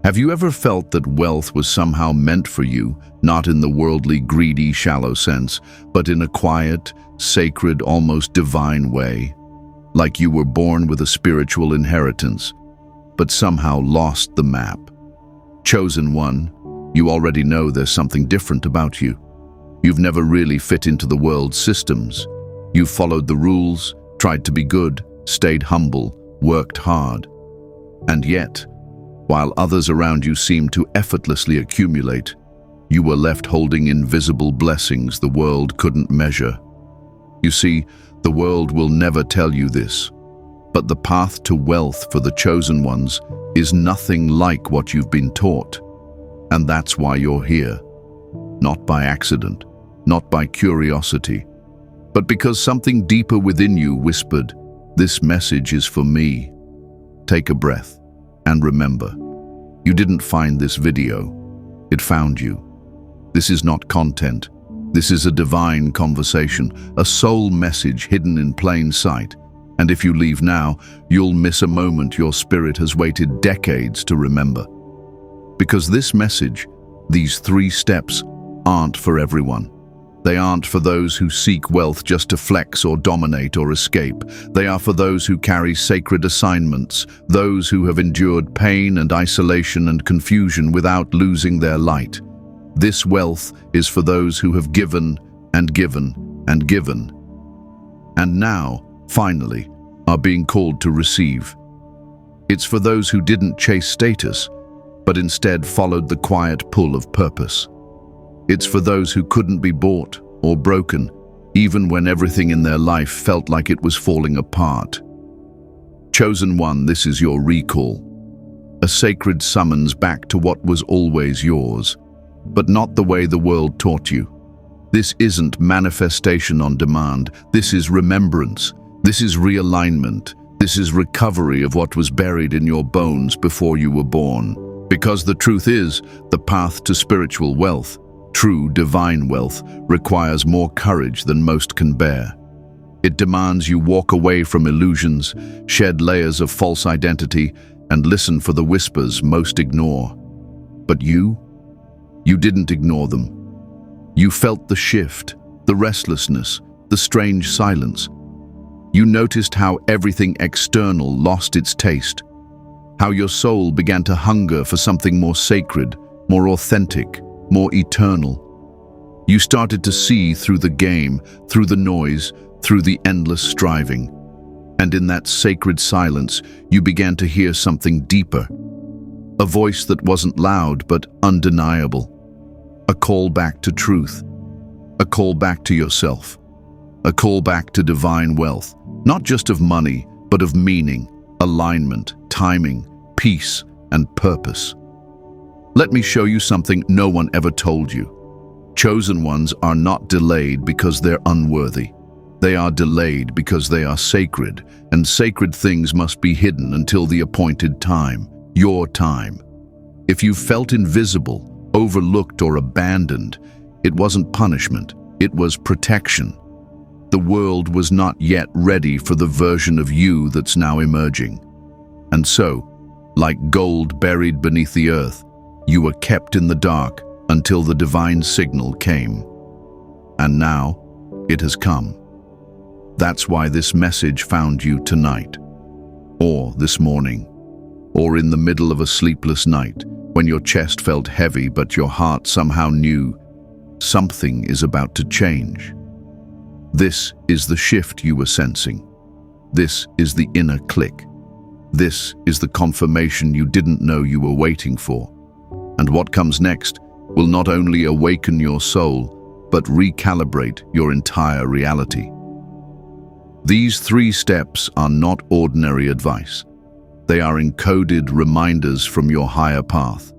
Have you ever felt that wealth was somehow meant for you, not in the worldly, greedy, shallow sense, but in a quiet, sacred, almost divine way? Like you were born with a spiritual inheritance, but somehow lost the map. Chosen one, you already know there's something different about you. You've never really fit into the world's systems. You've followed the rules, tried to be good, stayed humble, worked hard. And yet, while others around you seemed to effortlessly accumulate, you were left holding invisible blessings the world couldn't measure. You see, the world will never tell you this, but the path to wealth for the chosen ones is nothing like what you've been taught. And that's why you're here. Not by accident, not by curiosity, but because something deeper within you whispered, "This message is for me." Take a breath. And remember, you didn't find this video, it found you. This is not content. This is a divine conversation, a soul message hidden in plain sight. And if you leave now, you'll miss a moment your spirit has waited decades to remember. Because this message, these 3 steps, aren't for everyone. They aren't for those who seek wealth just to flex or dominate or escape. They are for those who carry sacred assignments, those who have endured pain and isolation and confusion without losing their light. This wealth is for those who have given and given and given, and now, finally, are being called to receive. It's for those who didn't chase status, but instead followed the quiet pull of purpose. It's for those who couldn't be bought or broken, even when everything in their life felt like it was falling apart. Chosen one, this is your recall. A sacred summons back to what was always yours, but not the way the world taught you. This isn't manifestation on demand. This is remembrance. This is realignment. This is recovery of what was buried in your bones before you were born. Because the truth is, the path to spiritual wealth, true divine wealth, requires more courage than most can bear. It demands you walk away from illusions, shed layers of false identity, and listen for the whispers most ignore. But you didn't ignore them. You felt the shift, the restlessness, the strange silence. You noticed how everything external lost its taste, how your soul began to hunger for something more sacred, more authentic, more eternal. You started to see through the game, through the noise, through the endless striving. And in that sacred silence, you began to hear something deeper. A voice that wasn't loud but undeniable. A call back to truth. A call back to yourself. A call back to divine wealth, not just of money, but of meaning, alignment, timing, peace, and purpose. Let me show you something no one ever told you. Chosen ones are not delayed because they're unworthy. They are delayed because they are sacred, and sacred things must be hidden until the appointed time, your time. If you felt invisible, overlooked, or abandoned, it wasn't punishment, it was protection. The world was not yet ready for the version of you that's now emerging. And so, like gold buried beneath the earth, you were kept in the dark until the divine signal came. And now, it has come. That's why this message found you tonight, or this morning, or in the middle of a sleepless night, when your chest felt heavy but your heart somehow knew something is about to change. This is the shift you were sensing. This is the inner click. This is the confirmation you didn't know you were waiting for. And what comes next will not only awaken your soul, but recalibrate your entire reality. These 3 steps are not ordinary advice. They are encoded reminders from your higher path.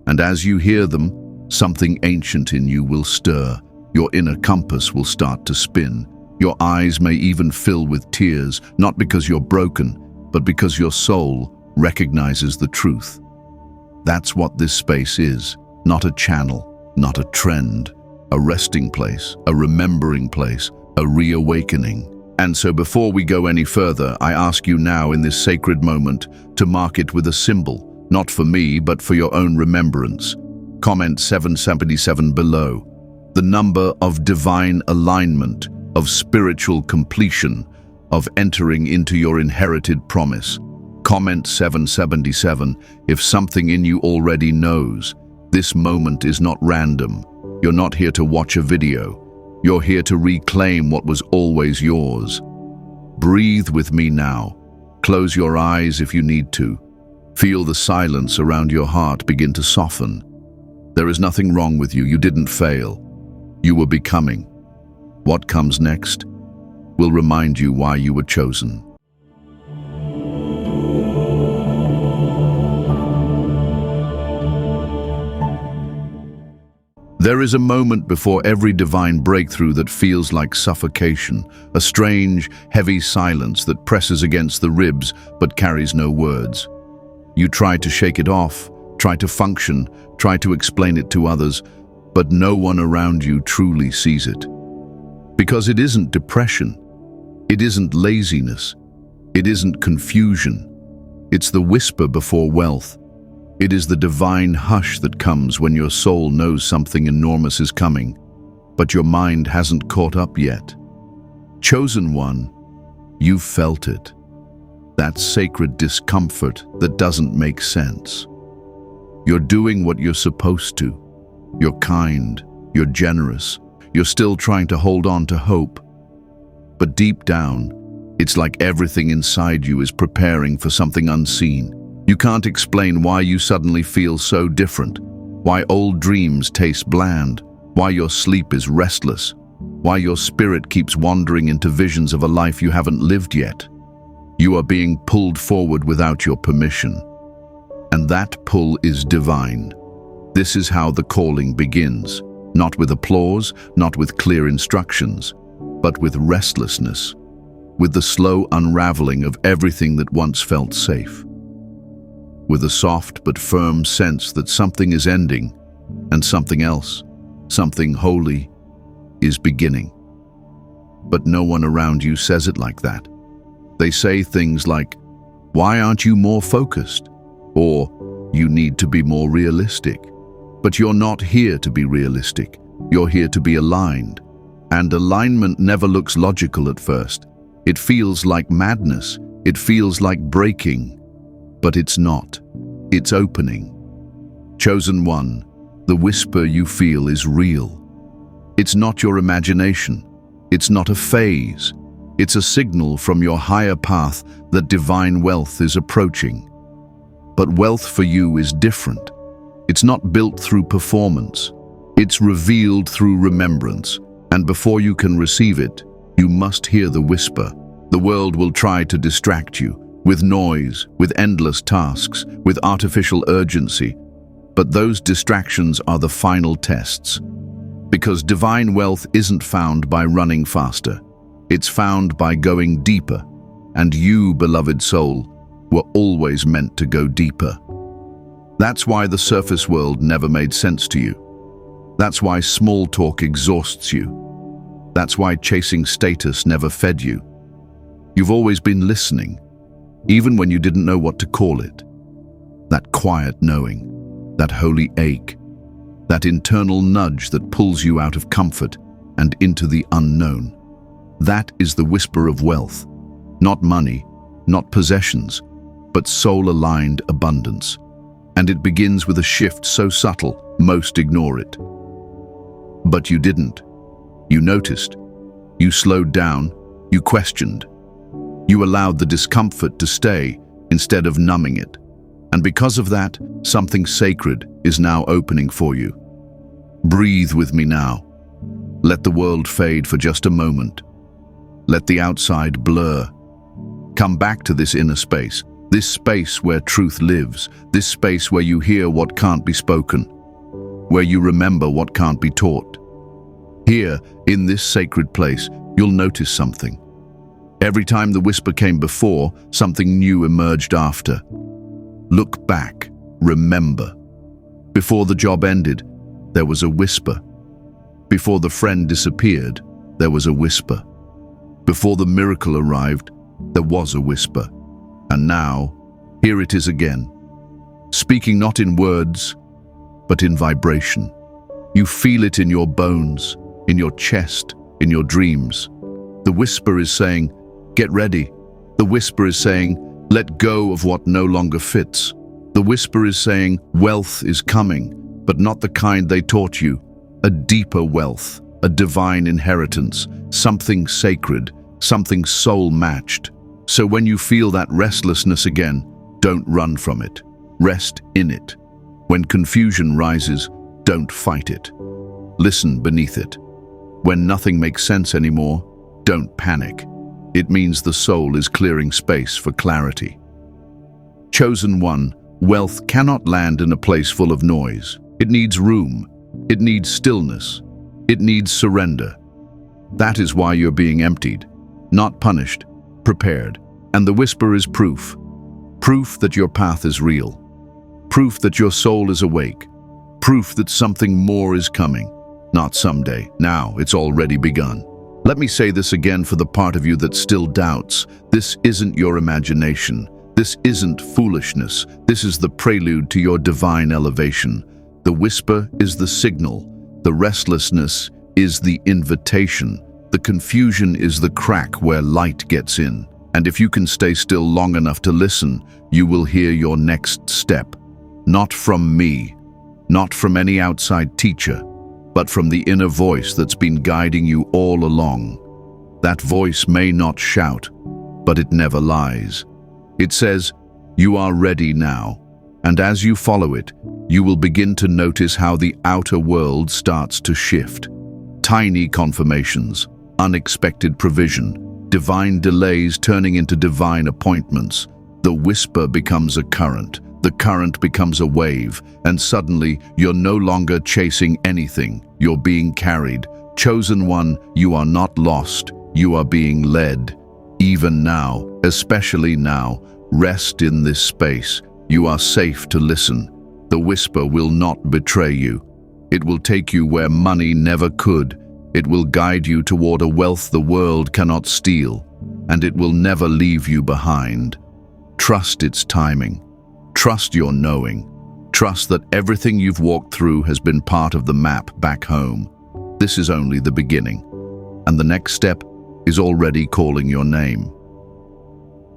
And as you hear them, something ancient in you will stir. Your inner compass will start to spin. Your eyes may even fill with tears, not because you're broken, but because your soul recognizes the truth. That's what this space is, not a channel, not a trend, a resting place, a remembering place, a reawakening. And so before we go any further, I ask you now in this sacred moment to mark it with a symbol, Not for me, but for your own remembrance. Comment 777 below. The number of divine alignment, of spiritual completion, of entering into your inherited promise. Comment 777 if something in you already knows. This moment is not random. You're not here to watch a video. You're here to reclaim what was always yours. Breathe with me now. Close your eyes if you need to. Feel the silence around your heart begin to soften. There is nothing wrong with you. You didn't fail. You were becoming. What comes next will remind you why you were chosen. There is a moment before every divine breakthrough that feels like suffocation, a strange, heavy silence that presses against the ribs but carries no words. You try to shake it off, try to function, try to explain it to others, but no one around you truly sees it. Because it isn't depression, it isn't laziness, it isn't confusion. It's the whisper before wealth. It is the divine hush that comes when your soul knows something enormous is coming, but your mind hasn't caught up yet. Chosen one, you've felt it. That sacred discomfort that doesn't make sense. You're doing what you're supposed to. You're kind, you're generous, you're still trying to hold on to hope. But deep down, it's like everything inside you is preparing for something unseen. You can't explain why you suddenly feel so different, why old dreams taste bland, why your sleep is restless, why your spirit keeps wandering into visions of a life you haven't lived yet. You are being pulled forward without your permission. And that pull is divine. This is how the calling begins, not with applause, not with clear instructions, but with restlessness, with the slow unraveling of everything that once felt safe. With a soft but firm sense that something is ending and something else, something holy, is beginning. But no one around you says it like that. They say things like, "Why aren't you more focused?" Or, "You need to be more realistic." But you're not here to be realistic. You're here to be aligned. And alignment never looks logical at first. It feels like madness. It feels like breaking. But it's not. It's opening. Chosen one, the whisper you feel is real. It's not your imagination. It's not a phase. It's a signal from your higher path that divine wealth is approaching. But wealth for you is different. It's not built through performance. It's revealed through remembrance. And before you can receive it, you must hear the whisper. The world will try to distract you, with noise, with endless tasks, with artificial urgency. But those distractions are the final tests. Because divine wealth isn't found by running faster. It's found by going deeper. And you, beloved soul, were always meant to go deeper. That's why the surface world never made sense to you. That's why small talk exhausts you. That's why chasing status never fed you. You've always been listening, even when you didn't know what to call it. That quiet knowing, that holy ache, that internal nudge that pulls you out of comfort and into the unknown. That is the whisper of wealth. Not money, not possessions, but soul-aligned abundance. And it begins with a shift so subtle, most ignore it. But you didn't. You noticed. You slowed down. You questioned. You allowed the discomfort to stay instead of numbing it. And because of that, something sacred is now opening for you. Breathe with me now. Let the world fade for just a moment. Let the outside blur. Come back to this inner space, this space where truth lives, this space where you hear what can't be spoken, where you remember what can't be taught. Here, in this sacred place, you'll notice something. Every time the whisper came before, something new emerged after. Look back, remember. Before the job ended, there was a whisper. Before the friend disappeared, there was a whisper. Before the miracle arrived, there was a whisper. And now, here it is again. speaking not in words, but in vibration. You feel it in your bones, in your chest, in your dreams. The whisper is saying, "Get ready." The whisper is saying, "Let go of what no longer fits." The whisper is saying, "Wealth is coming, but not the kind they taught you. A deeper wealth, a divine inheritance, something sacred, something soul-matched." So when you feel that restlessness again, don't run from it. Rest in it. When confusion rises, don't fight it. Listen beneath it. When nothing makes sense anymore, don't panic. It means the soul is clearing space for clarity. Chosen one, wealth cannot land in a place full of noise. It needs room. It needs stillness. It needs surrender. That is why you're being emptied, not punished, prepared. And the whisper is proof. Proof that your path is real. Proof that your soul is awake. Proof that something more is coming. Not someday. Now, it's already begun. Let me say this again for the part of you that still doubts. This isn't your imagination. This isn't foolishness. This is the prelude to your divine elevation. The whisper is the signal. The restlessness is the invitation. The confusion is the crack where light gets in. And if you can stay still long enough to listen, you will hear your next step. Not from me, not from any outside teacher, but from the inner voice that's been guiding you all along. That voice may not shout, but it never lies. It says, "You are ready now." And as you follow it, you will begin to notice how the outer world starts to shift. Tiny confirmations, unexpected provision, divine delays turning into divine appointments. The whisper becomes a current. The current becomes a wave, and suddenly you're no longer chasing anything. You're being carried. Chosen one, you are not lost. You are being led. Even now, especially now, rest in this space. You are safe to listen. The whisper will not betray you. It will take you where money never could. It will guide you toward a wealth the world cannot steal, and it will never leave you behind. Trust its timing. Trust your knowing. Trust that everything you've walked through has been part of the map back home. This is only the beginning, and the next step is already calling your name.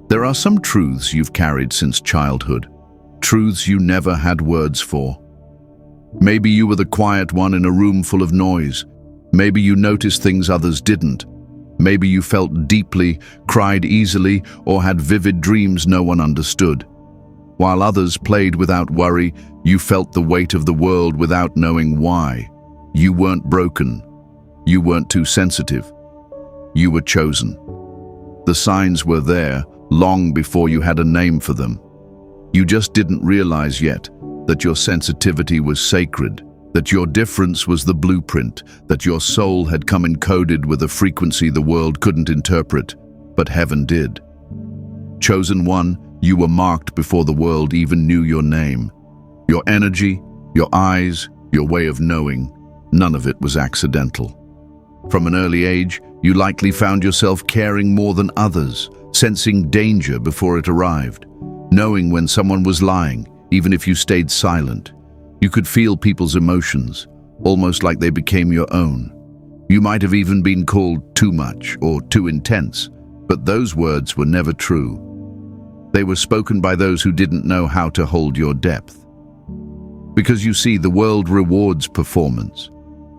There are some truths you've carried since childhood, truths you never had words for. Maybe you were the quiet one in a room full of noise. Maybe you noticed things others didn't. Maybe you felt deeply, cried easily, or had vivid dreams no one understood. While others played without worry, you felt the weight of the world without knowing why. You weren't broken. You weren't too sensitive. You were chosen. The signs were there long before you had a name for them. You just didn't realize yet that your sensitivity was sacred, that your difference was the blueprint, that your soul had come encoded with a frequency the world couldn't interpret, but heaven did. Chosen one, you were marked before the world even knew your name. Your energy, your eyes, your way of knowing, none of it was accidental. From an early age, you likely found yourself caring more than others, sensing danger before it arrived, knowing when someone was lying, even if you stayed silent. You could feel people's emotions, almost like they became your own. You might have even been called too much or too intense, but those words were never true. They were spoken by those who didn't know how to hold your depth. Because you see, the world rewards performance,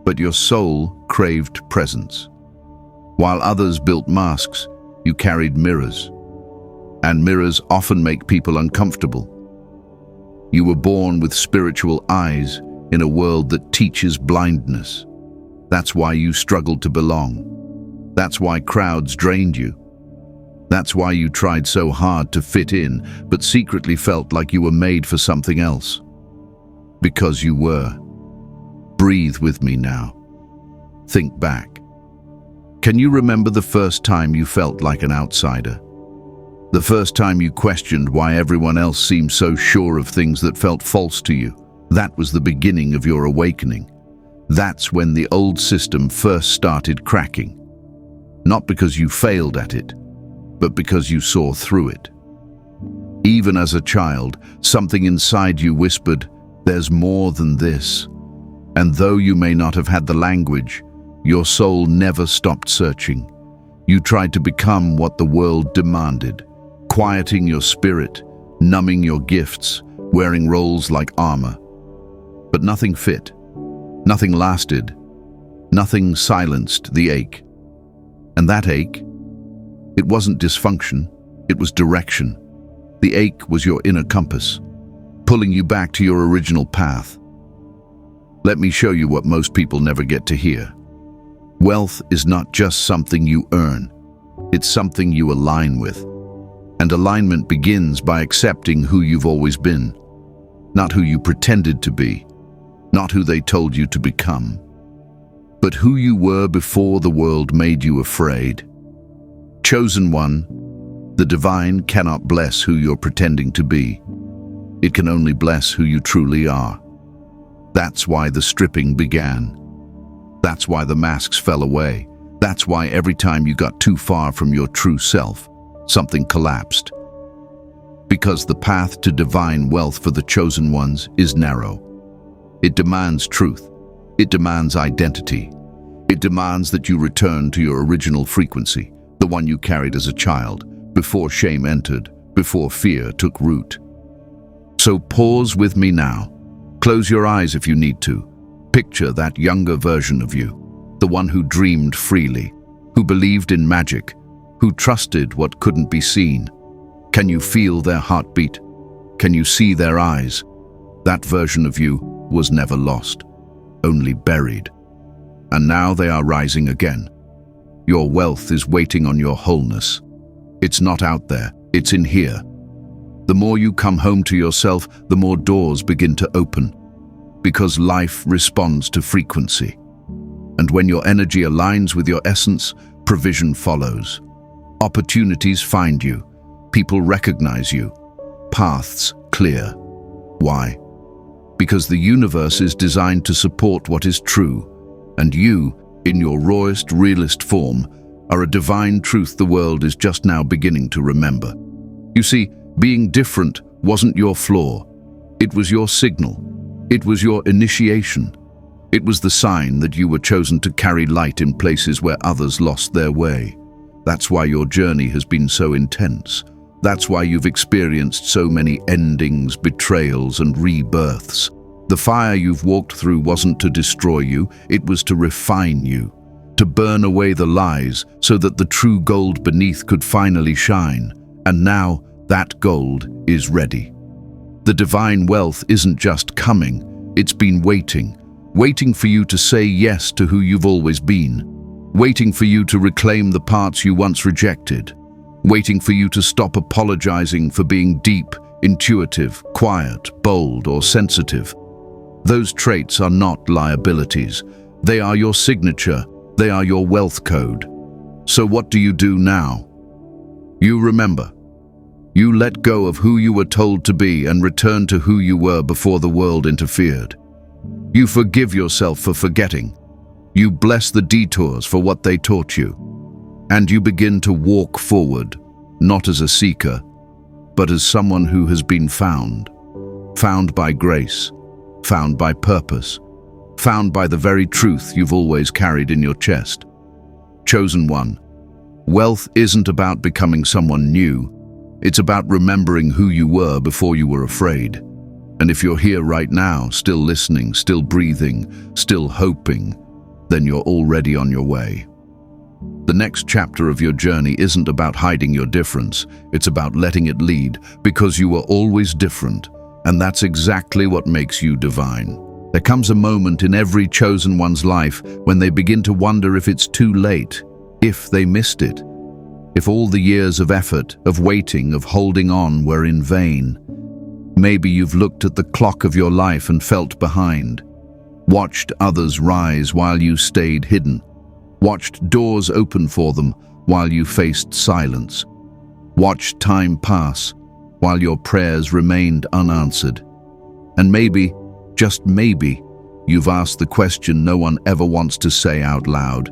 but your soul craved presence. While others built masks, you carried mirrors. And mirrors often make people uncomfortable. You were born with spiritual eyes in a world that teaches blindness. That's why you struggled to belong. That's why crowds drained you. That's why you tried so hard to fit in, but secretly felt like you were made for something else. Because you were. Breathe with me now. Think back. Can you remember the first time you felt like an outsider? The first time you questioned why everyone else seemed so sure of things that felt false to you? That was the beginning of your awakening. That's when the old system first started cracking. Not because you failed at it, but because you saw through it. Even as a child, something inside you whispered, "There's more than this." And though you may not have had the language, your soul never stopped searching. You tried to become what the world demanded, quieting your spirit, numbing your gifts, wearing roles like armor. But nothing fit, nothing lasted, nothing silenced the ache. And that ache, it wasn't dysfunction, it was direction. The ache was your inner compass, pulling you back to your original path. Let me show you what most people never get to hear. Wealth is not just something you earn, it's something you align with. And alignment begins by accepting who you've always been, not who you pretended to be, not who they told you to become, but who you were before the world made you afraid. Chosen one, the divine cannot bless who you're pretending to be. It can only bless who you truly are. That's why the stripping began. That's why the masks fell away. That's why every time you got too far from your true self, something collapsed. Because the path to divine wealth for the chosen ones is narrow. It demands truth. It demands identity. It demands that you return to your original frequency, the one you carried as a child, before shame entered, before fear took root. So pause with me now. Close your eyes if you need to. Picture that younger version of you, the one who dreamed freely, who believed in magic, who trusted what couldn't be seen. Can you feel their heartbeat? Can you see their eyes? That version of you was never lost, only buried. And now they are rising again. Your wealth is waiting on your wholeness. It's not out there, it's in here. The more you come home to yourself, the more doors begin to open, because life responds to frequency. And when your energy aligns with your essence, provision follows. Opportunities find you, people recognize you, paths clear. Why? Because the universe is designed to support what is true, and you, in your rawest, realist form, are a divine truth the world is just now beginning to remember. You see, being different wasn't your flaw. It was your signal. It was your initiation. It was the sign that you were chosen to carry light in places where others lost their way. That's why your journey has been so intense. That's why you've experienced so many endings, betrayals, and rebirths. The fire you've walked through wasn't to destroy you, it was to refine you, to burn away the lies so that the true gold beneath could finally shine. And now, that gold is ready. The divine wealth isn't just coming, it's been waiting for you to say yes to who you've always been, waiting for you to reclaim the parts you once rejected, waiting for you to stop apologizing for being deep, intuitive, quiet, bold, or sensitive. Those traits are not liabilities. They are your signature. They are your wealth code. So what do you do now? You remember. You let go of who you were told to be and return to who you were before the world interfered. You forgive yourself for forgetting. You bless the detours for what they taught you. And you begin to walk forward, not as a seeker, but as someone who has been found. Found by grace, found by purpose, found by the very truth you've always carried in your chest. Chosen one, wealth isn't about becoming someone new. It's about remembering who you were before you were afraid. And if you're here right now, still listening, still breathing, still hoping, then you're already on your way. The next chapter of your journey isn't about hiding your difference, it's about letting it lead, because you were always different, and that's exactly what makes you divine. There comes a moment in every chosen one's life when they begin to wonder if it's too late, if they missed it, if all the years of effort, of waiting, of holding on were in vain. Maybe you've looked at the clock of your life and felt behind, watched others rise while you stayed hidden, watched doors open for them while you faced silence, watched time pass while your prayers remained unanswered. And maybe, just maybe, you've asked the question no one ever wants to say out loud.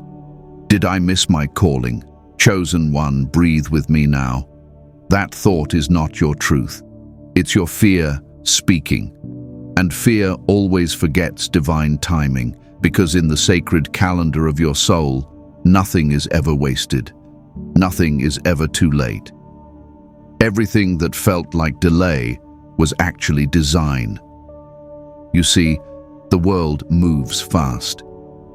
Did I miss my calling? Chosen one, breathe with me now. That thought is not your truth. It's your fear speaking. And fear always forgets divine timing, because in the sacred calendar of your soul, nothing is ever wasted. Nothing is ever too late. Everything that felt like delay was actually design. You see, the world moves fast.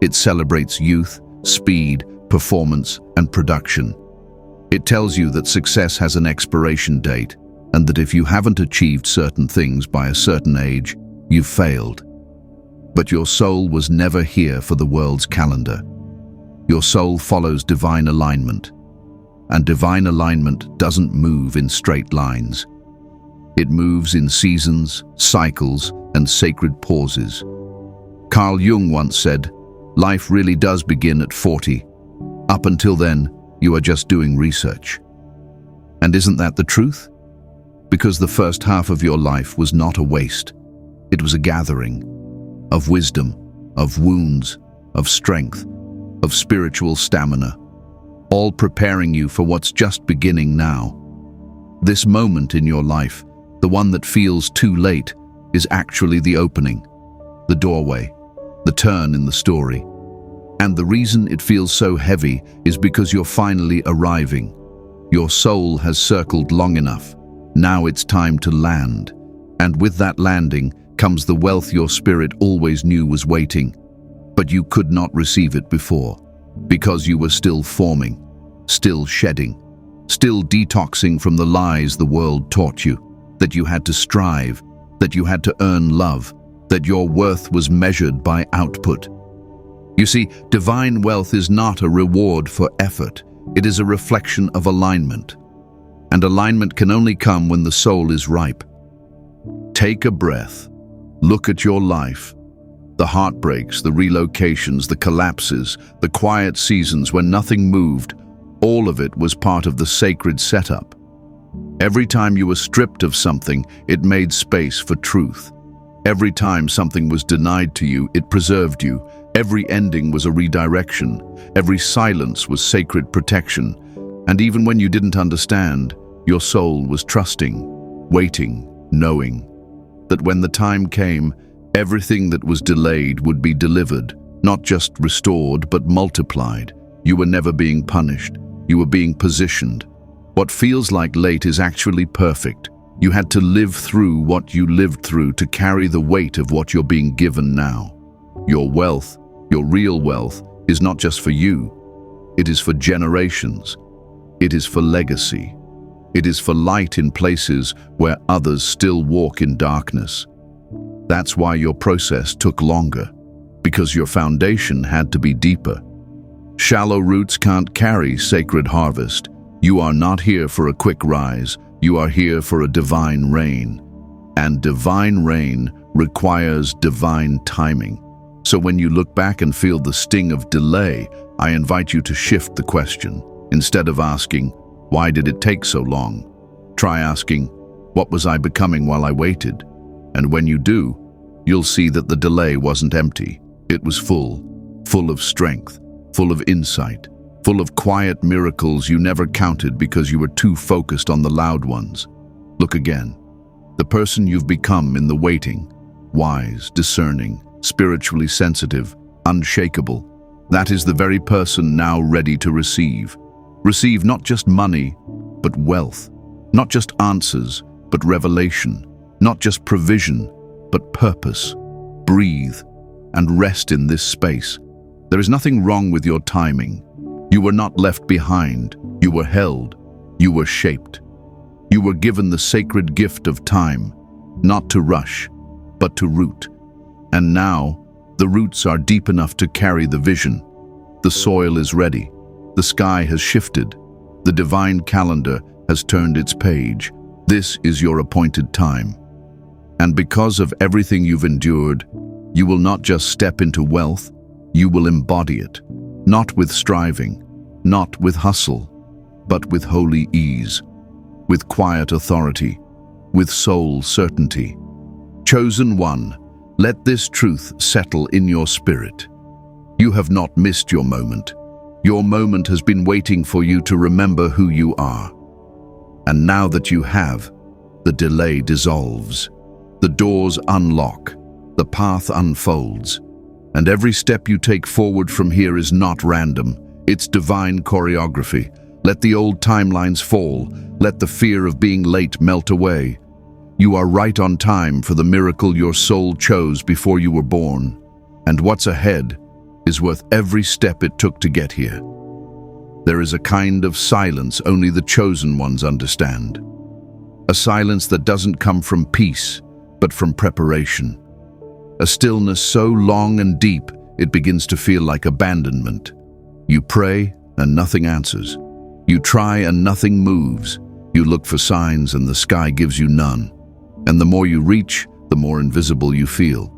It celebrates youth, speed, performance, and production. It tells you that success has an expiration date, and that if you haven't achieved certain things by a certain age, you've failed. But your soul was never here for the world's calendar. Your soul follows divine alignment, and divine alignment doesn't move in straight lines. It moves in seasons, cycles, and sacred pauses. Carl Jung once said, "Life really does begin at 40. Up until then, you are just doing research." And isn't that the truth? Because the first half of your life was not a waste. It was a gathering of wisdom, of wounds, of strength, of spiritual stamina, all preparing you for what's just beginning now. This moment in your life, the one that feels too late, is actually the opening, the doorway, the turn in the story. And the reason it feels so heavy is because you're finally arriving. Your soul has circled long enough. Now it's time to land. And with that landing comes the wealth your spirit always knew was waiting. But you could not receive it before, because you were still forming, still shedding, still detoxing from the lies the world taught you, that you had to strive, that you had to earn love, that your worth was measured by output. You see, divine wealth is not a reward for effort. It is a reflection of alignment. And alignment can only come when the soul is ripe. Take a breath. Look at your life. The heartbreaks, the relocations, the collapses, the quiet seasons when nothing moved, all of it was part of the sacred setup. Every time you were stripped of something, it made space for truth. Every time something was denied to you, it preserved you. Every ending was a redirection. Every silence was sacred protection. And even when you didn't understand, your soul was trusting, waiting, knowing that when the time came, everything that was delayed would be delivered, not just restored, but multiplied. You were never being punished. You were being positioned. What feels like late is actually perfect. You had to live through what you lived through to carry the weight of what you're being given now. Your wealth, your real wealth, is not just for you. It is for generations. It is for legacy. It is for light in places where others still walk in darkness. That's why your process took longer, because your foundation had to be deeper. Shallow roots can't carry sacred harvest. You are not here for a quick rise. You are here for a divine rain. And divine rain requires divine timing. So when you look back and feel the sting of delay, I invite you to shift the question. Instead of asking, "Why did it take so long?" try asking, "What was I becoming while I waited?" And when you do, you'll see that the delay wasn't empty. It was full of strength, full of insight, full of quiet miracles you never counted because you were too focused on the loud ones. Look again. The person you've become in the waiting, wise, discerning, spiritually sensitive, unshakable, that is the very person now ready to receive. Receive not just money, but wealth. Not just answers, but revelation. Not just provision, but purpose. Breathe and rest in this space. There is nothing wrong with your timing. You were not left behind. You were held. You were shaped. You were given the sacred gift of time, not to rush, but to root. And now, the roots are deep enough to carry the vision. The soil is ready. The sky has shifted. The divine calendar has turned its page. This is your appointed time. And because of everything you've endured, you will not just step into wealth, you will embody it. Not with striving, not with hustle, but with holy ease, with quiet authority, with soul certainty. Chosen one, let this truth settle in your spirit. You have not missed your moment. Your moment has been waiting for you to remember who you are. And now that you have, the delay dissolves. The doors unlock, the path unfolds, and every step you take forward from here is not random. It's divine choreography. Let the old timelines fall. Let the fear of being late melt away. You are right on time for the miracle your soul chose before you were born. And what's ahead is worth every step it took to get here. There is a kind of silence only the chosen ones understand. A silence that doesn't come from peace, but from preparation. A stillness so long and deep, it begins to feel like abandonment. You pray and nothing answers. You try and nothing moves. You look for signs and the sky gives you none. And the more you reach, the more invisible you feel.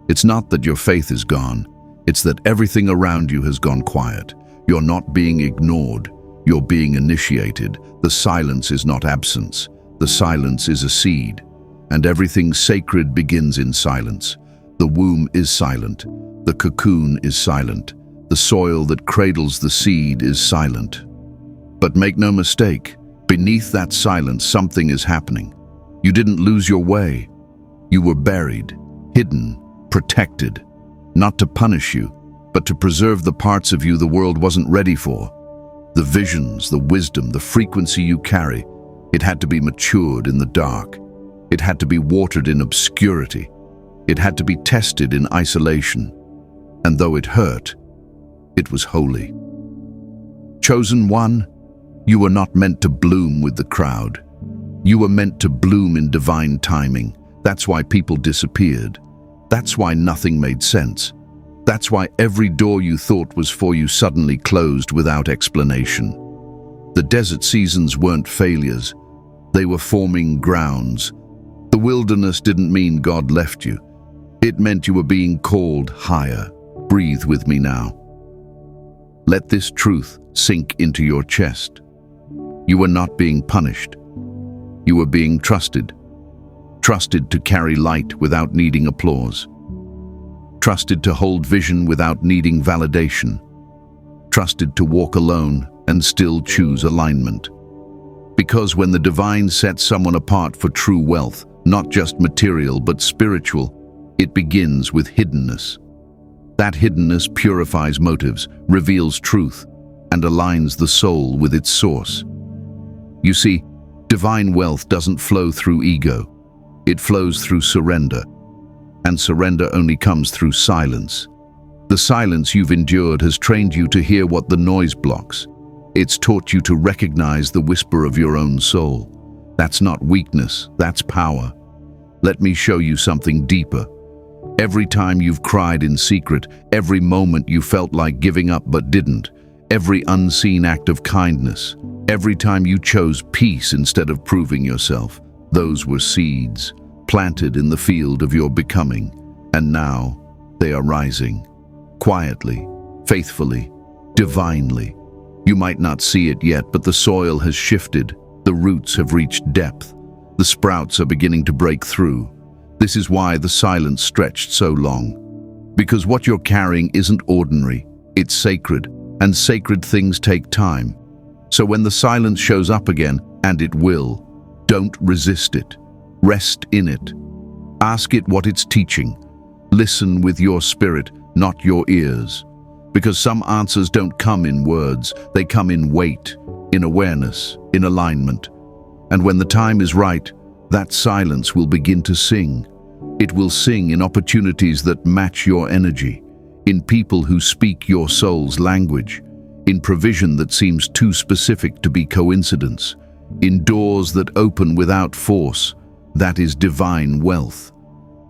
It's not that your faith is gone. It's that everything around you has gone quiet. You're not being ignored. You're being initiated. The silence is not absence. The silence is a seed. And everything sacred begins in silence. The womb is silent. The cocoon is silent. The soil that cradles the seed is silent. But make no mistake, beneath that silence something is happening. You didn't lose your way. You were buried, hidden, protected. Not to punish you, but to preserve the parts of you the world wasn't ready for. The visions, the wisdom, the frequency you carry, it had to be matured in the dark. It had to be watered in obscurity. It had to be tested in isolation. And though it hurt, it was holy. Chosen one, you were not meant to bloom with the crowd. You were meant to bloom in divine timing. That's why people disappeared. That's why nothing made sense. That's why every door you thought was for you suddenly closed without explanation. The desert seasons weren't failures. They were forming grounds. The wilderness didn't mean God left you. It meant you were being called higher. Breathe with me now. Let this truth sink into your chest. You were not being punished. You were being trusted. Trusted to carry light without needing applause. Trusted to hold vision without needing validation. Trusted to walk alone and still choose alignment. Because when the divine sets someone apart for true wealth, not just material but spiritual, it begins with hiddenness. That hiddenness purifies motives, reveals truth, and aligns the soul with its source. You see, divine wealth doesn't flow through ego. It flows through surrender. And surrender only comes through silence. The silence you've endured has trained you to hear what the noise blocks. It's taught you to recognize the whisper of your own soul. That's not weakness, that's power. Let me show you something deeper. Every time you've cried in secret, every moment you felt like giving up but didn't, every unseen act of kindness, every time you chose peace instead of proving yourself, those were seeds planted in the field of your becoming, and now they are rising, quietly, faithfully, divinely. You might not see it yet, but the soil has shifted, the roots have reached depth, the sprouts are beginning to break through. This is why the silence stretched so long. Because what you're carrying isn't ordinary, it's sacred, and sacred things take time. So when the silence shows up again, and it will, don't resist it. Rest in it. Ask it what it's teaching. Listen with your spirit, not your ears. Because some answers don't come in words, they come in weight, in awareness, in alignment. And when the time is right, that silence will begin to sing. It will sing in opportunities that match your energy, in people who speak your soul's language, in provision that seems too specific to be coincidence, in doors that open without force. That is divine wealth,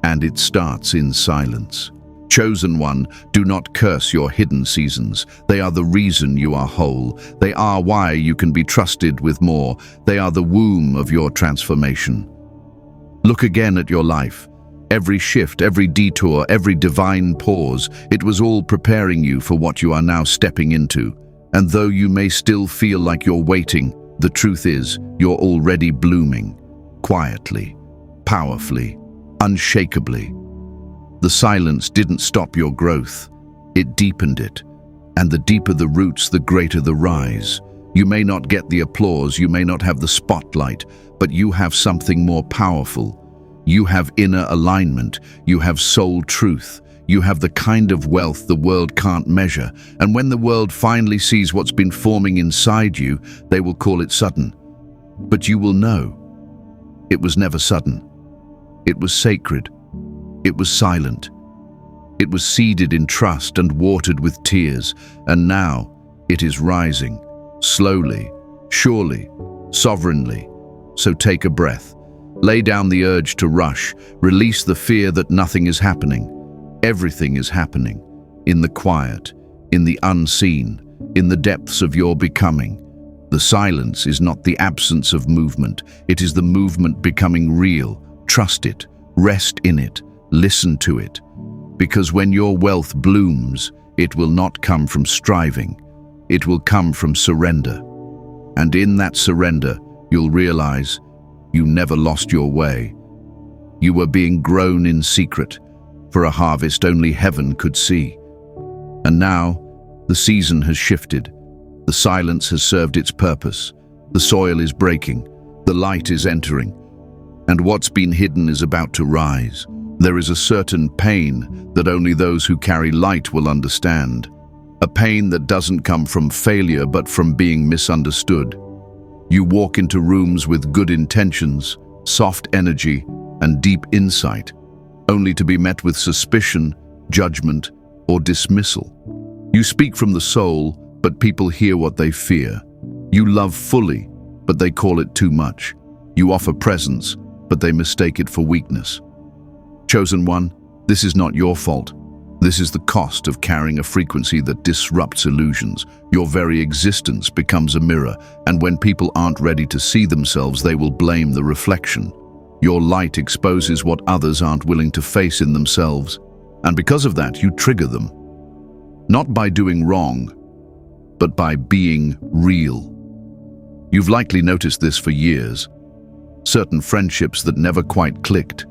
and it starts in silence. Chosen one, do not curse your hidden seasons. They are the reason you are whole. They are why you can be trusted with more. They are the womb of your transformation. Look again at your life. Every shift, every detour, every divine pause, it was all preparing you for what you are now stepping into. And though you may still feel like you're waiting, the truth is, you're already blooming. Quietly, powerfully, unshakably. The silence didn't stop your growth, it deepened it. And the deeper the roots, the greater the rise. You may not get the applause, you may not have the spotlight, but you have something more powerful. You have inner alignment, you have soul truth, you have the kind of wealth the world can't measure, and when the world finally sees what's been forming inside you, they will call it sudden. But you will know, it was never sudden. It was sacred. It was silent. It was seeded in trust and watered with tears, and now it is rising, slowly, surely, sovereignly. So take a breath. Lay down the urge to rush. Release the fear that nothing is happening. Everything is happening. In the quiet, in the unseen, in the depths of your becoming. The silence is not the absence of movement. It is the movement becoming real. Trust it. Rest in it. Listen to it. Because when your wealth blooms, it will not come from striving. It will come from surrender. And in that surrender, you'll realize you never lost your way. You were being grown in secret for a harvest only heaven could see. And now, the season has shifted. The silence has served its purpose. The soil is breaking. The light is entering. And what's been hidden is about to rise. There is a certain pain that only those who carry light will understand. A pain that doesn't come from failure but from being misunderstood. You walk into rooms with good intentions, soft energy, and deep insight, only to be met with suspicion, judgment, or dismissal. You speak from the soul, but people hear what they fear. You love fully, but they call it too much. You offer presence, but they mistake it for weakness. Chosen one, this is not your fault. This is the cost of carrying a frequency that disrupts illusions. Your very existence becomes a mirror, and when people aren't ready to see themselves, they will blame the reflection. Your light exposes what others aren't willing to face in themselves, and because of that, you trigger them. Not by doing wrong, but by being real. You've likely noticed this for years. Certain friendships that never quite clicked,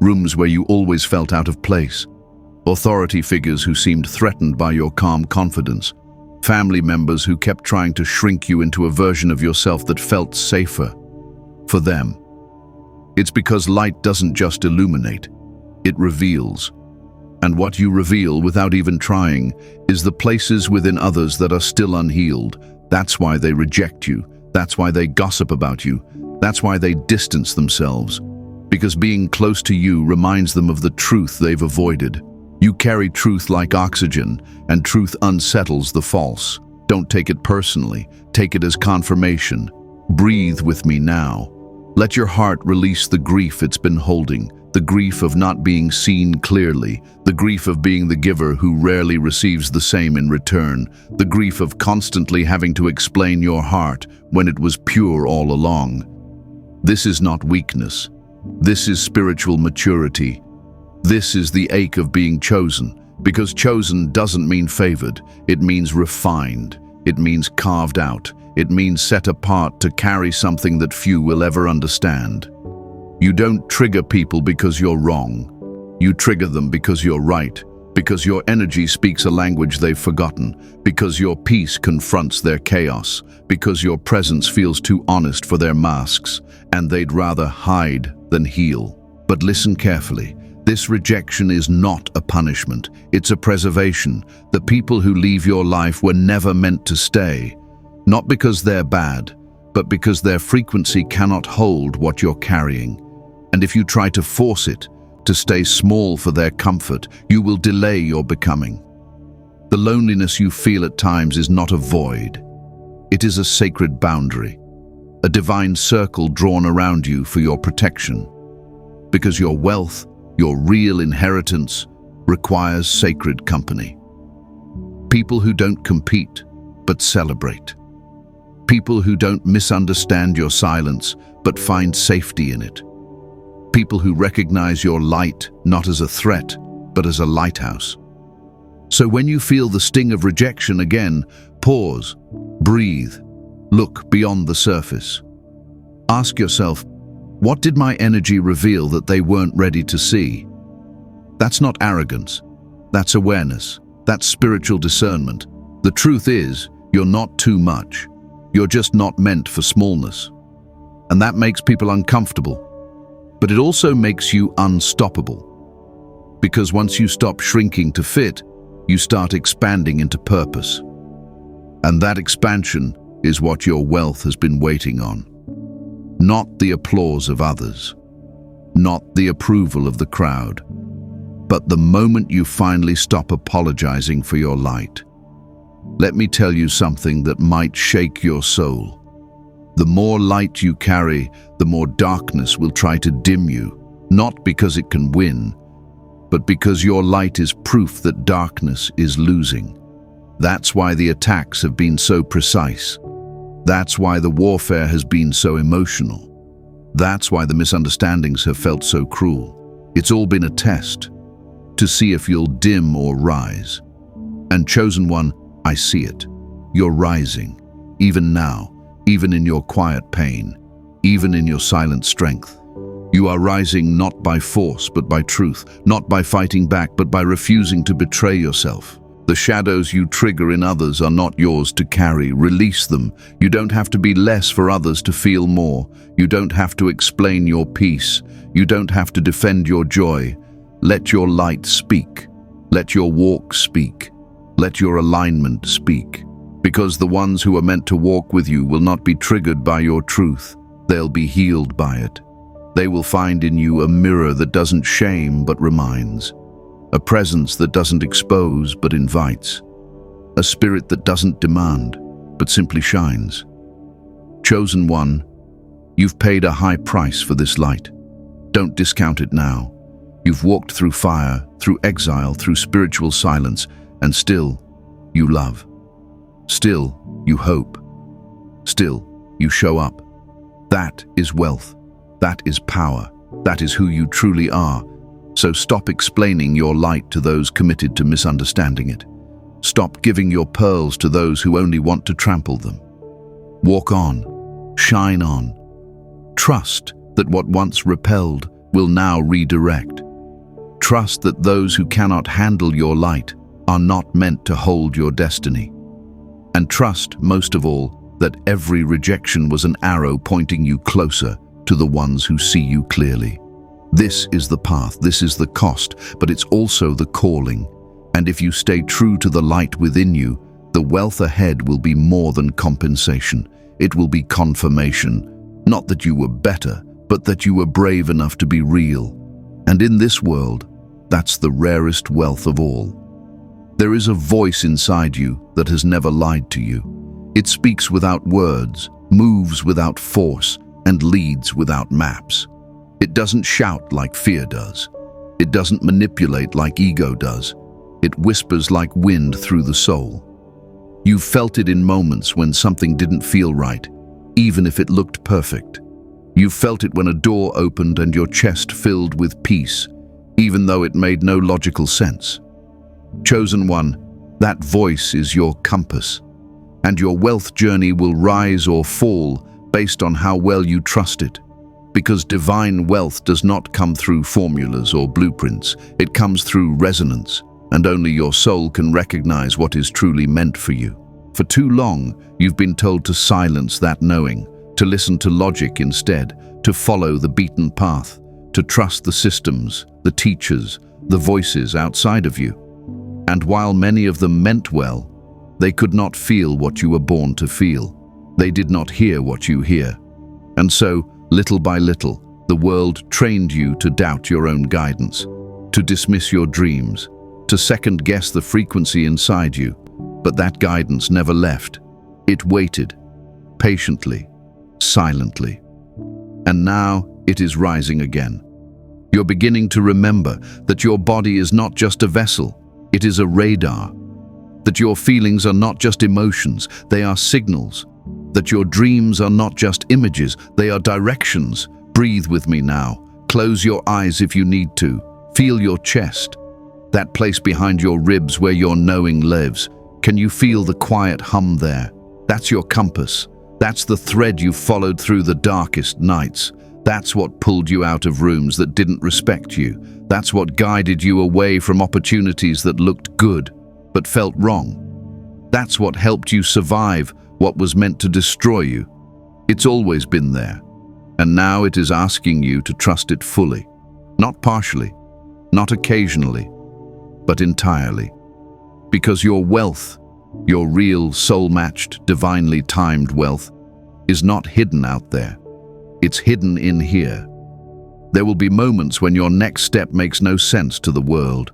rooms where you always felt out of place, authority figures who seemed threatened by your calm confidence, family members who kept trying to shrink you into a version of yourself that felt safer for them. It's because light doesn't just illuminate, it reveals. And what you reveal without even trying is the places within others that are still unhealed. That's why they reject you. That's why they gossip about you. That's why they distance themselves. Because being close to you reminds them of the truth they've avoided. You carry truth like oxygen, and truth unsettles the false. Don't take it personally. Take it as confirmation. Breathe with me now. Let your heart release the grief it's been holding, the grief of not being seen clearly, the grief of being the giver who rarely receives the same in return, the grief of constantly having to explain your heart when it was pure all along. This is not weakness. This is spiritual maturity. This is the ache of being chosen, because chosen doesn't mean favored. It means refined. It means carved out. It means set apart to carry something that few will ever understand. You don't trigger people because you're wrong. You trigger them because you're right, because your energy speaks a language they've forgotten, because your peace confronts their chaos, because your presence feels too honest for their masks, and they'd rather hide than heal. But listen carefully. This rejection is not a punishment. It's a preservation. The people who leave your life were never meant to stay. Not because they're bad, but because their frequency cannot hold what you're carrying. And if you try to force it, to stay small for their comfort, you will delay your becoming. The loneliness you feel at times is not a void. It is a sacred boundary, a divine circle drawn around you for your protection. Because your wealth, your real inheritance, requires sacred company. People who don't compete, but celebrate. People who don't misunderstand your silence, but find safety in it. People who recognize your light not as a threat, but as a lighthouse. So when you feel the sting of rejection again, pause, breathe, look beyond the surface. Ask yourself, what did my energy reveal that they weren't ready to see? That's not arrogance. That's awareness. That's spiritual discernment. The truth is, you're not too much. You're just not meant for smallness. And that makes people uncomfortable. But it also makes you unstoppable. Because once you stop shrinking to fit, you start expanding into purpose. And that expansion is what your wealth has been waiting on. Not the applause of others, not the approval of the crowd, but the moment you finally stop apologizing for your light. Let me tell you something that might shake your soul. The more light you carry, the more darkness will try to dim you, not because it can win, but because your light is proof that darkness is losing. That's why the attacks have been so precise. That's why the warfare has been so emotional. That's why the misunderstandings have felt so cruel. It's all been a test to see if you'll dim or rise. And chosen one, I see it. You're rising, even now, even in your quiet pain, even in your silent strength. You are rising not by force, but by truth, not by fighting back, but by refusing to betray yourself. The shadows you trigger in others are not yours to carry. Release them. You don't have to be less for others to feel more. You don't have to explain your peace. You don't have to defend your joy. Let your light speak. Let your walk speak. Let your alignment speak. Because the ones who are meant to walk with you will not be triggered by your truth. They'll be healed by it. They will find in you a mirror that doesn't shame but reminds. A presence that doesn't expose but invites. A spirit that doesn't demand but simply shines. Chosen one, you've paid a high price for this light. Don't discount it now. You've walked through fire, through exile, through spiritual silence, and still you love. Still you hope. Still you show up. That is wealth. That is power. That is who you truly are. So stop explaining your light to those committed to misunderstanding it. Stop giving your pearls to those who only want to trample them. Walk on, shine on. Trust that what once repelled will now redirect. Trust that those who cannot handle your light are not meant to hold your destiny. And trust, most of all, that every rejection was an arrow pointing you closer to the ones who see you clearly. This is the path, this is the cost, but it's also the calling. And if you stay true to the light within you, the wealth ahead will be more than compensation. It will be confirmation. Not that you were better, but that you were brave enough to be real. And in this world, that's the rarest wealth of all. There is a voice inside you that has never lied to you. It speaks without words, moves without force, and leads without maps. It doesn't shout like fear does. It doesn't manipulate like ego does. It whispers like wind through the soul. You've felt it in moments when something didn't feel right, even if it looked perfect. You've felt it when a door opened and your chest filled with peace, even though it made no logical sense. Chosen one, that voice is your compass, and your wealth journey will rise or fall based on how well you trust it. Because divine wealth does not come through formulas or blueprints. It comes through resonance, and only your soul can recognize what is truly meant for you. For too long, you've been told to silence that knowing, to listen to logic instead, to follow the beaten path, to trust the systems, the teachers, the voices outside of you. And while many of them meant well, they could not feel what you were born to feel. They did not hear what you hear. And so, little by little, the world trained you to doubt your own guidance, to dismiss your dreams, to second-guess the frequency inside you. But that guidance never left. It waited, patiently, silently. And now it is rising again. You're beginning to remember that your body is not just a vessel, it is a radar. That your feelings are not just emotions, they are signals. That your dreams are not just images, they are directions. Breathe with me now. Close your eyes if you need to. Feel your chest, that place behind your ribs where your knowing lives. Can you feel the quiet hum there? That's your compass. That's the thread you followed through the darkest nights. That's what pulled you out of rooms that didn't respect you. That's what guided you away from opportunities that looked good but felt wrong. That's what helped you survive what was meant to destroy you. It's always been there, and now it is asking you to trust it fully, not partially, not occasionally, but entirely. Because your wealth, your real soul-matched, divinely timed wealth, is not hidden out there. It's hidden in here. There will be moments when your next step makes no sense to the world,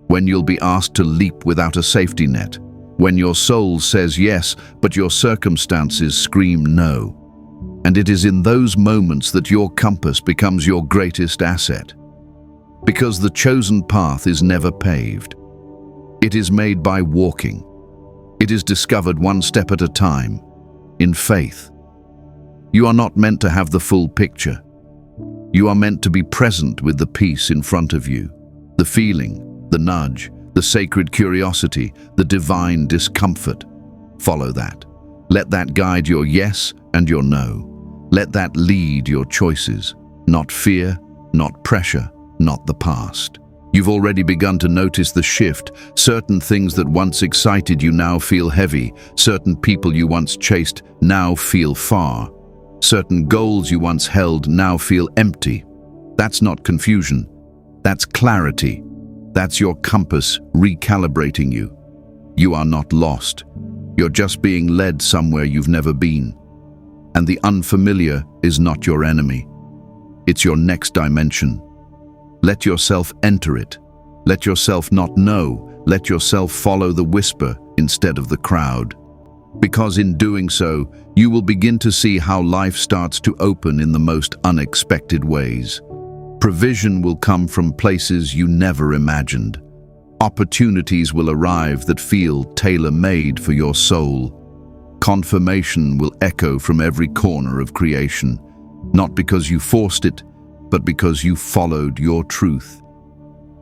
when you'll be asked to leap without a safety net, when your soul says yes, but your circumstances scream no. And it is in those moments that your compass becomes your greatest asset. Because the chosen path is never paved. It is made by walking. It is discovered one step at a time, in faith. You are not meant to have the full picture. You are meant to be present with the piece in front of you, the feeling, the nudge, the sacred curiosity, the divine discomfort. Follow that. Let that guide your yes and your no. Let that lead your choices. Not fear, not pressure, not the past. You've already begun to notice the shift. Certain things that once excited you now feel heavy. Certain people you once chased now feel far. Certain goals you once held now feel empty. That's not confusion. That's clarity. That's your compass recalibrating you. You are not lost. You're just being led somewhere you've never been. And the unfamiliar is not your enemy. It's your next dimension. Let yourself enter it. Let yourself not know. Let yourself follow the whisper instead of the crowd. Because in doing so, you will begin to see how life starts to open in the most unexpected ways. Provision will come from places you never imagined. Opportunities will arrive that feel tailor-made for your soul. Confirmation will echo from every corner of creation, not because you forced it, but because you followed your truth.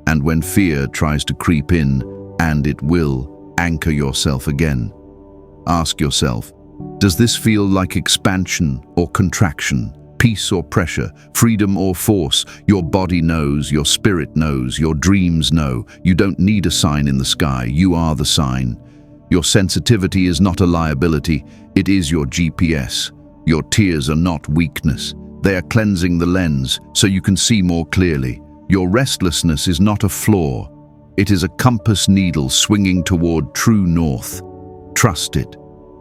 And when fear tries to creep in, and it will, anchor yourself again. Ask yourself, does this feel like expansion or contraction, peace or pressure, freedom or force? Your body knows, your spirit knows, your dreams know. You don't need a sign in the sky, you are the sign. Your sensitivity is not a liability, it is your GPS. Your tears are not weakness. They are cleansing the lens so you can see more clearly. Your restlessness is not a flaw. It is a compass needle swinging toward true north. Trust it.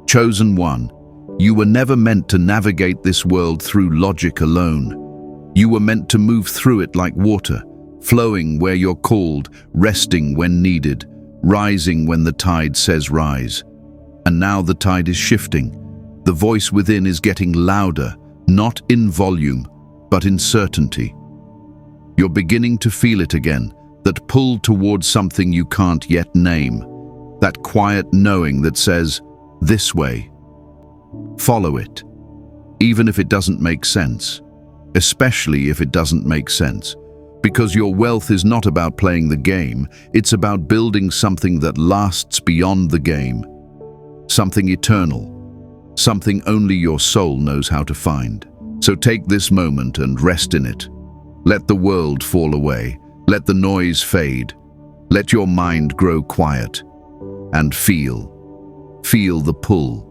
Chosen one, you were never meant to navigate this world through logic alone. You were meant to move through it like water, flowing where you're called, resting when needed, rising when the tide says rise. And now the tide is shifting. The voice within is getting louder, not in volume, but in certainty. You're beginning to feel it again, that pull towards something you can't yet name. That quiet knowing that says, this way. Follow it, even if it doesn't make sense, especially if it doesn't make sense. Because your wealth is not about playing the game, it's about building something that lasts beyond the game. Something eternal, something only your soul knows how to find. So take this moment and rest in it. Let the world fall away, let the noise fade, let your mind grow quiet, and feel the pull.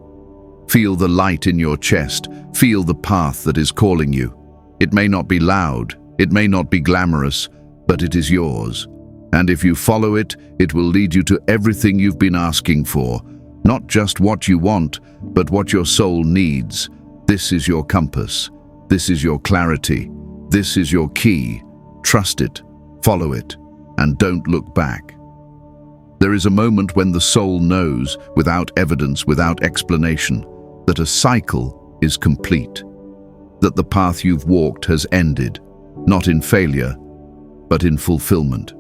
Feel the light in your chest, feel the path that is calling you. It may not be loud, it may not be glamorous, but it is yours. And if you follow it, it will lead you to everything you've been asking for. Not just what you want, but what your soul needs. This is your compass. This is your clarity. This is your key. Trust it, follow it, and don't look back. There is a moment when the soul knows, without evidence, without explanation, that a cycle is complete, that the path you've walked has ended, not in failure, but in fulfillment.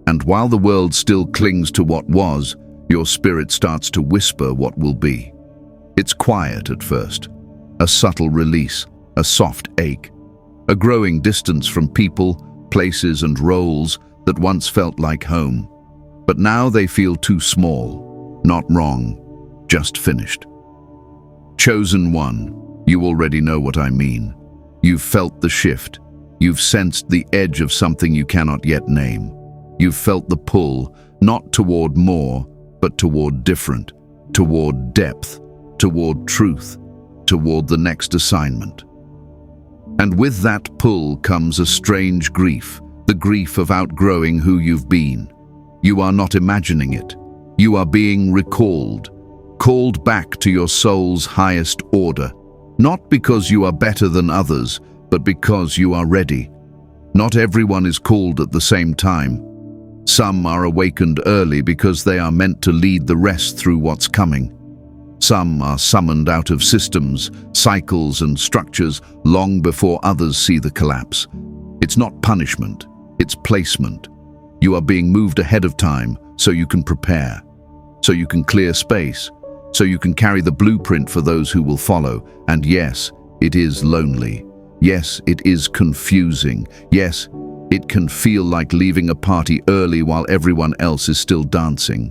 And while the world still clings to what was, your spirit starts to whisper what will be. It's quiet at first, a subtle release, a soft ache, a growing distance from people, places and roles that once felt like home. But now they feel too small, not wrong, just finished. Chosen one, you already know what I mean. You've felt the shift. You've sensed the edge of something you cannot yet name. You've felt the pull, not toward more, but toward different, toward depth, toward truth, toward the next assignment. And with that pull comes a strange grief, the grief of outgrowing who you've been. You are not imagining it. You are being recalled, called back to your soul's highest order, not because you are better than others, but because you are ready. Not everyone is called at the same time. Some are awakened early because they are meant to lead the rest through what's coming. Some are summoned out of systems, cycles, and structures long before others see the collapse. It's not punishment, it's placement. You are being moved ahead of time so you can prepare, so you can clear space, so you can carry the blueprint for those who will follow. And yes, it is lonely. Yes, it is confusing. Yes, it can feel like leaving a party early while everyone else is still dancing.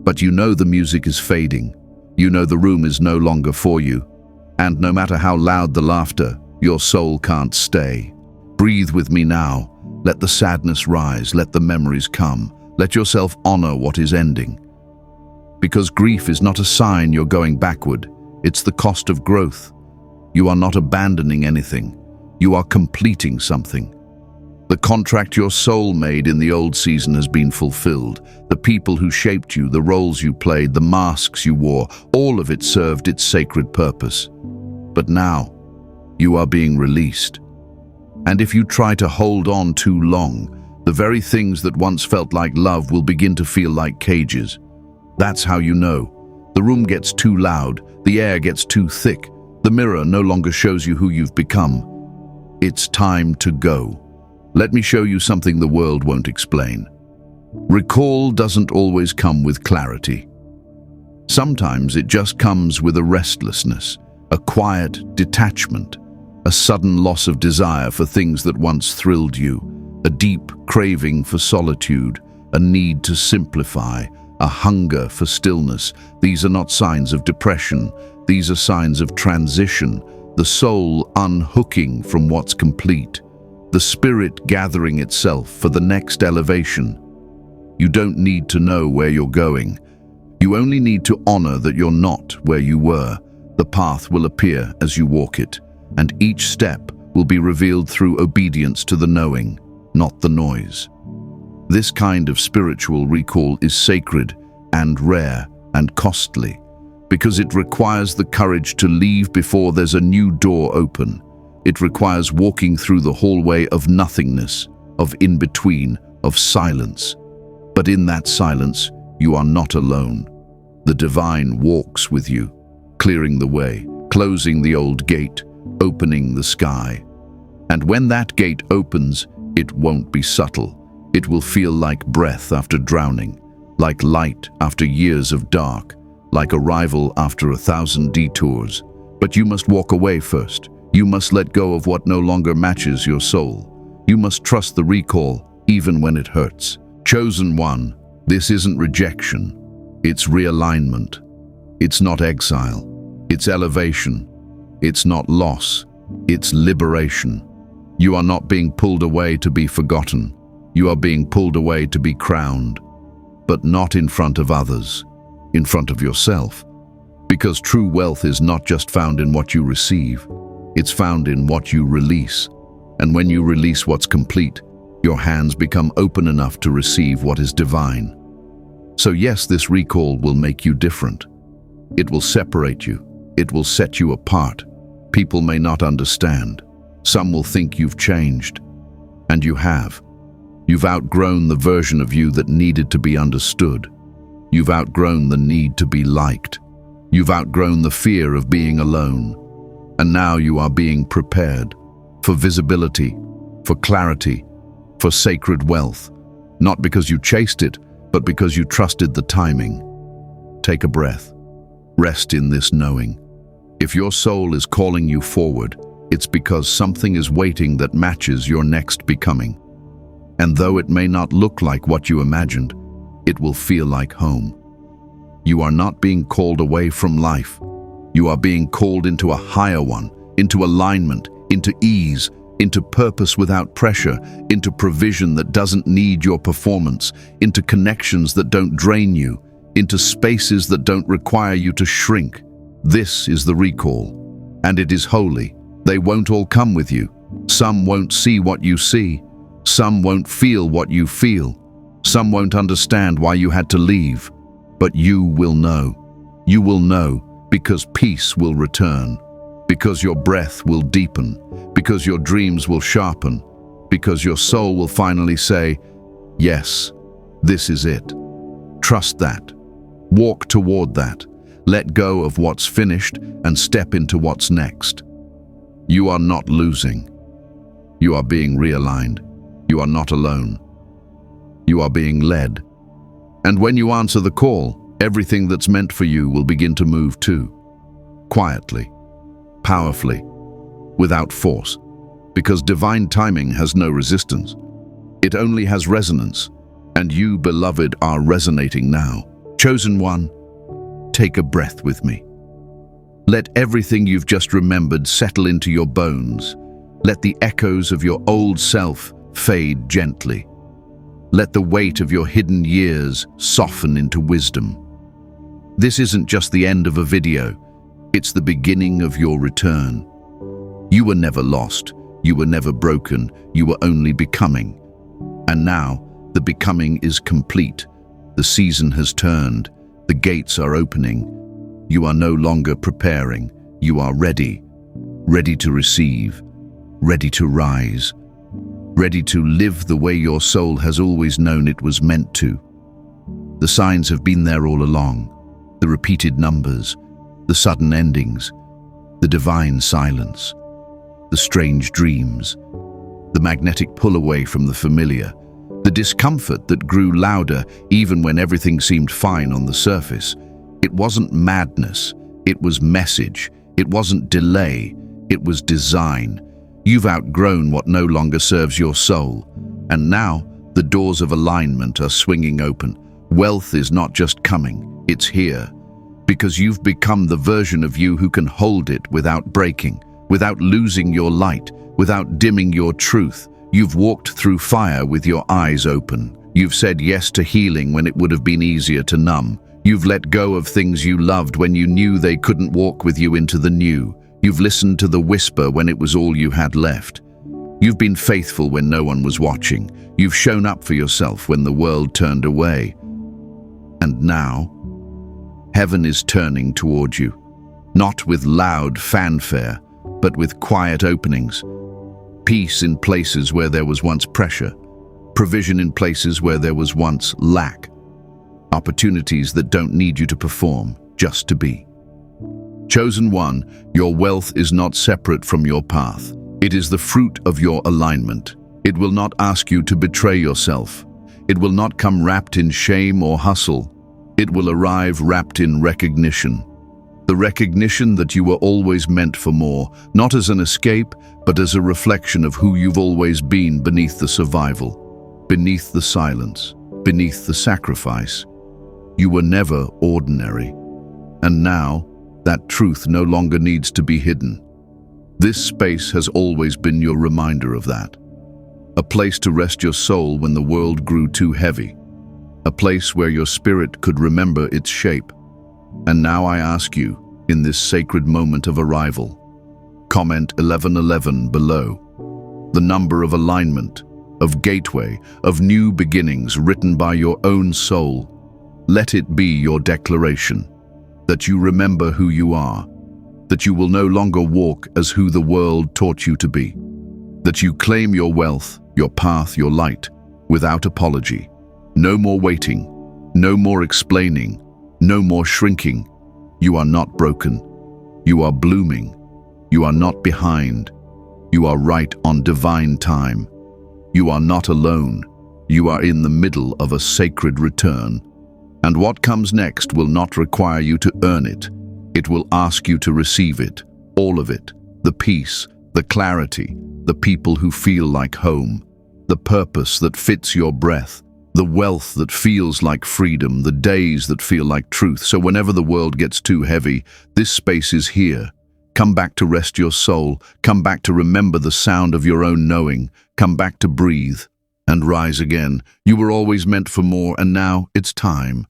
But you know the music is fading. You know the room is no longer for you. And no matter how loud the laughter, your soul can't stay. Breathe with me now. Let the sadness rise. Let the memories come. Let yourself honor what is ending. Because grief is not a sign you're going backward. It's the cost of growth. You are not abandoning anything. You are completing something. The contract your soul made in the old season has been fulfilled. The people who shaped you, the roles you played, the masks you wore, all of it served its sacred purpose. But now, you are being released. And if you try to hold on too long, the very things that once felt like love will begin to feel like cages. That's how you know. The room gets too loud, the air gets too thick, the mirror no longer shows you who you've become. It's time to go. Let me show you something the world won't explain. Recall doesn't always come with clarity. Sometimes it just comes with a restlessness, a quiet detachment, a sudden loss of desire for things that once thrilled you, a deep craving for solitude, a need to simplify, a hunger for stillness. These are not signs of depression. These are signs of transition, the soul unhooking from what's complete, the spirit gathering itself for the next elevation. You don't need to know where you're going. You only need to honor that you're not where you were. The path will appear as you walk it, and each step will be revealed through obedience to the knowing, not the noise. This kind of spiritual recall is sacred and rare and costly, because it requires the courage to leave before there's a new door open. It requires walking through the hallway of nothingness, of in-between, of silence. But in that silence, you are not alone. The divine walks with you, clearing the way, closing the old gate, opening the sky. And when that gate opens, it won't be subtle. It will feel like breath after drowning, like light after years of dark, like arrival after 1,000 detours. But you must walk away first. You must let go of what no longer matches your soul. You must trust the recall, even when it hurts. Chosen one, this isn't rejection. It's realignment. It's not exile. It's elevation. It's not loss. It's liberation. You are not being pulled away to be forgotten. You are being pulled away to be crowned, but not in front of others, in front of yourself. Because true wealth is not just found in what you receive, it's found in what you release. And when you release what's complete, your hands become open enough to receive what is divine. So yes, this recall will make you different. It will separate you. It will set you apart. People may not understand. Some will think you've changed. And you have. You've outgrown the version of you that needed to be understood. You've outgrown the need to be liked. You've outgrown the fear of being alone. And now you are being prepared for visibility, for clarity, for sacred wealth. Not because you chased it, but because you trusted the timing. Take a breath. Rest in this knowing. If your soul is calling you forward, it's because something is waiting that matches your next becoming. And though it may not look like what you imagined, it will feel like home. You are not being called away from life. You are being called into a higher one, into alignment, into ease, into purpose without pressure, into provision that doesn't need your performance, into connections that don't drain you, into spaces that don't require you to shrink. This is the recall, and it is holy. They won't all come with you. Some won't see what you see. Some won't feel what you feel. Some won't understand why you had to leave. But you will know. You will know because peace will return, because your breath will deepen, because your dreams will sharpen, because your soul will finally say, yes, this is it. Trust that. Walk toward that. Let go of what's finished and step into what's next. You are not losing. You are being realigned. You are not alone. You are being led. And when you answer the call, everything that's meant for you will begin to move too. Quietly, powerfully, without force. Because divine timing has no resistance. It only has resonance. And you, beloved, are resonating now. Chosen one, take a breath with me. Let everything you've just remembered settle into your bones. Let the echoes of your old self fade gently. Let the weight of your hidden years soften into wisdom. This isn't just the end of a video. It's the beginning of your return. You were never lost. You were never broken. You were only becoming. And now, the becoming is complete. The season has turned. The gates are opening. You are no longer preparing. You are ready. Ready to receive. Ready to rise. Ready to live the way your soul has always known it was meant to. The signs have been there all along. The repeated numbers, the sudden endings, the divine silence, the strange dreams, the magnetic pull away from the familiar, the discomfort that grew louder even when everything seemed fine on the surface. It wasn't madness, it was message. It wasn't delay, it was design. You've outgrown what no longer serves your soul. And now, the doors of alignment are swinging open. Wealth is not just coming, it's here. Because you've become the version of you who can hold it without breaking, without losing your light, without dimming your truth. You've walked through fire with your eyes open. You've said yes to healing when it would have been easier to numb. You've let go of things you loved when you knew they couldn't walk with you into the new. You've listened to the whisper when it was all you had left. You've been faithful when no one was watching. You've shown up for yourself when the world turned away. And now, heaven is turning toward you, not with loud fanfare, but with quiet openings. Peace in places where there was once pressure, provision in places where there was once lack, opportunities that don't need you to perform, just to be. Chosen one, your wealth is not separate from your path. It is the fruit of your alignment. It will not ask you to betray yourself. It will not come wrapped in shame or hustle. It will arrive wrapped in recognition. The recognition that you were always meant for more, not as an escape, but as a reflection of who you've always been beneath the survival, beneath the silence, beneath the sacrifice. You were never ordinary. And now, that truth no longer needs to be hidden. This space has always been your reminder of that. A place to rest your soul when the world grew too heavy. A place where your spirit could remember its shape. And now I ask you, in this sacred moment of arrival, comment 1111 below. The number of alignment, of gateway, of new beginnings written by your own soul. Let it be your declaration. That you remember who you are, that you will no longer walk as who the world taught you to be, that you claim your wealth, your path, your light, without apology. No more waiting, no more explaining, no more shrinking. You are not broken. You are blooming. You are not behind. You are right on divine time. You are not alone. You are in the middle of a sacred return. And what comes next will not require you to earn it. It will ask you to receive it, all of it, the peace, the clarity, the people who feel like home, the purpose that fits your breath, the wealth that feels like freedom, the days that feel like truth. So whenever the world gets too heavy, this space is here. Come back to rest your soul. Come back to remember the sound of your own knowing. Come back to breathe and rise again. You were always meant for more, and now it's time.